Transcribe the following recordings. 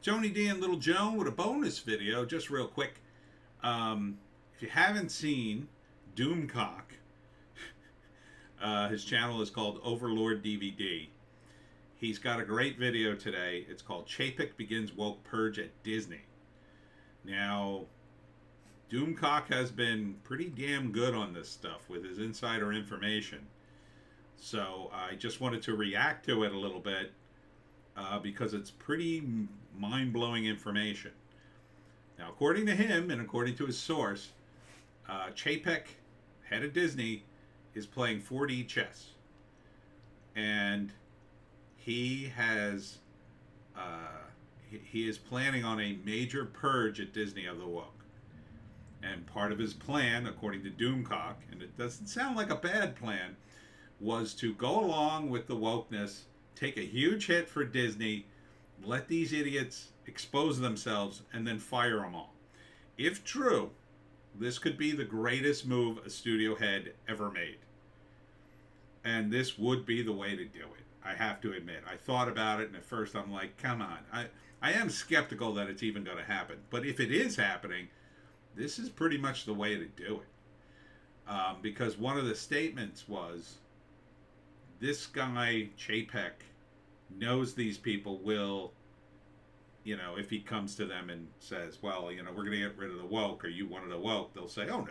Joni D and Little Joan with a bonus video, just real quick. If you haven't seen Doomcock, his channel is called Overlord DVD. He's got a great video today. It's called Chapek Begins Woke Purge at Disney. Now, Doomcock has been pretty damn good on this stuff with his insider information. So I just wanted to react to it a little bit because it's pretty mind-blowing information. Now, according to him and according to his source, Chapek, head of Disney, is playing 4D chess. And he has he is planning on a major purge at Disney of the woke. And part of his plan, according to Doomcock, and it doesn't sound like a bad plan, was to go along with the wokeness, take a huge hit for Disney, let these idiots expose themselves, and then fire them all. If true, this could be the greatest move a studio head ever made. And this would be the way to do it. I have to admit. I thought about it, and at first I'm like, come on. I am skeptical that it's even going to happen. But if it is happening, this is pretty much the way to do it. Because one of the statements was, this guy, Chapek, knows these people will, if he comes to them and says, well, we're going to get rid of the woke, or you wanted the woke, they'll say, oh,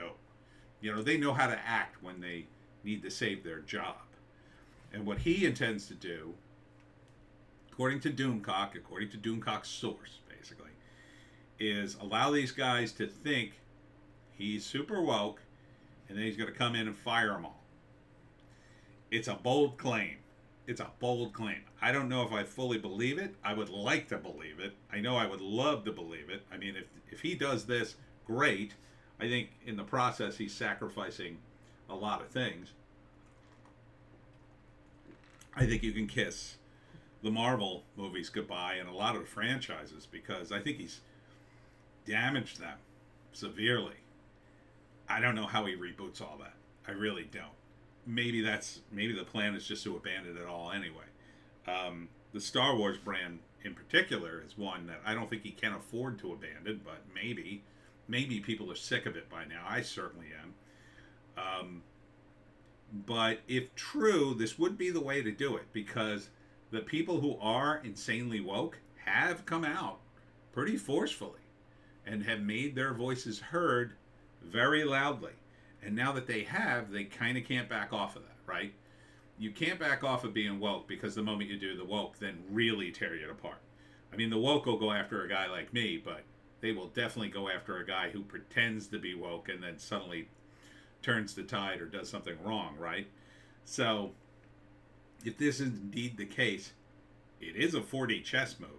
no. They know how to act when they need to save their job. And what he intends to do, according to Doomcock's source, basically, is allow these guys to think he's super woke, and then he's going to come in and fire them all. It's a bold claim. I don't know if I fully believe it. I would like to believe it. I know I would love to believe it. I mean, if he does this, great. I think in the process he's sacrificing a lot of things. I think you can kiss the Marvel movies goodbye and a lot of the franchises, because I think he's damaged them severely. I don't know how he reboots all that. I really don't. Maybe the plan is just to abandon it all anyway. The Star Wars brand in particular is one that I don't think he can afford to abandon, but maybe people are sick of it by now. I certainly am. But if true, this would be the way to do it, because the people who are insanely woke have come out pretty forcefully and have made their voices heard very loudly. And now that they have, they kind of can't back off of that, right? You can't back off of being woke, because the moment you do, the woke then really tear you apart. I mean, the woke will go after a guy like me, but they will definitely go after a guy who pretends to be woke and then suddenly turns the tide or does something wrong, right? So, if this is indeed the case, it is a 4D chess move.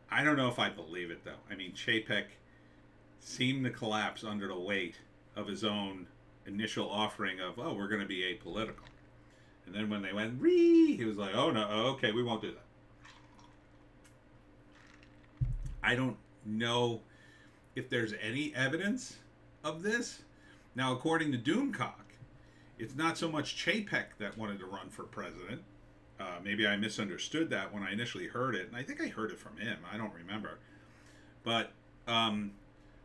I don't know if I believe it, though. I mean, Chapek seemed to collapse under the weight of his own initial offering of, oh, we're going to be apolitical. And then when they went, ree, he was like, oh, no, okay, we won't do that. I don't know if there's any evidence of this. Now, according to Doomcock, it's not so much Chapek that wanted to run for president. Maybe I misunderstood that when I initially heard it, and I think I heard it from him. I don't remember. But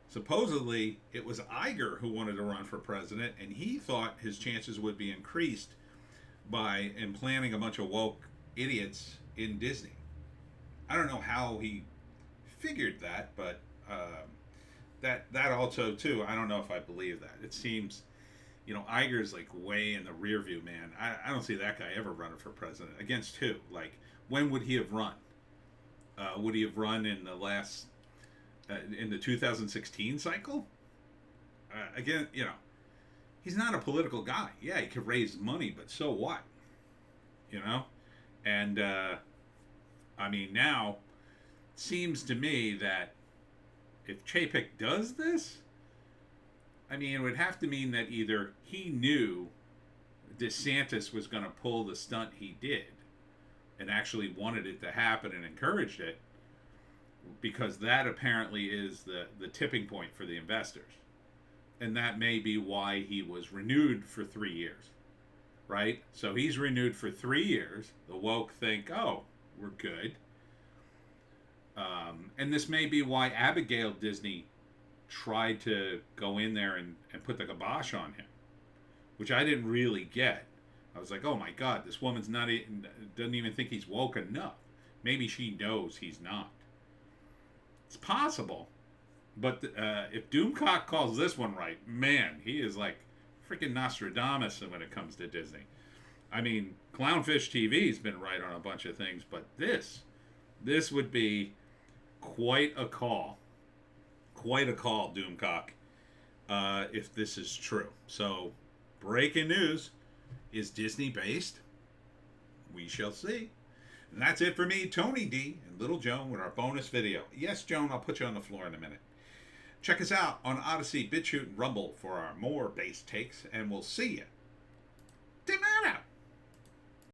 supposedly, it was Iger who wanted to run for president, and he thought his chances would be increased by implanting a bunch of woke idiots in Disney. I don't know how he figured that, but that also, too, I don't know if I believe that. It seems, Iger's like way in the rear view, man. I don't see that guy ever running for president. Against who? Like, when would he have run? Would he have run in the last... in the 2016 cycle? Again, he's not a political guy. Yeah, he could raise money, but so what? And, I mean, now, seems to me that if Chapek does this, I mean, it would have to mean that either he knew DeSantis was going to pull the stunt he did and actually wanted it to happen and encouraged it, because that apparently is the tipping point for the investors. And that may be why he was renewed for 3 years, right? So he's renewed for 3 years. The woke think, oh, we're good. And this may be why Abigail Disney tried to go in there and put the kibosh on him, which I didn't really get. I was like, oh my God, this woman's not even, doesn't even think he's woke enough. Maybe she knows he's not. It's possible. But if Doomcock calls this one right, man, he is like freaking Nostradamus when it comes to Disney. I mean, Clownfish TV's been right on a bunch of things, but this would be quite a call. Quite a call, Doomcock, if this is true. So, breaking news. Is Disney based? We shall see. And that's it for me, Tony D, and Little Joan with our bonus video. Yes, Joan, I'll put you on the floor in a minute. Check us out on Odysee, Bitchute, and Rumble for our more base takes, and we'll see you tomorrow.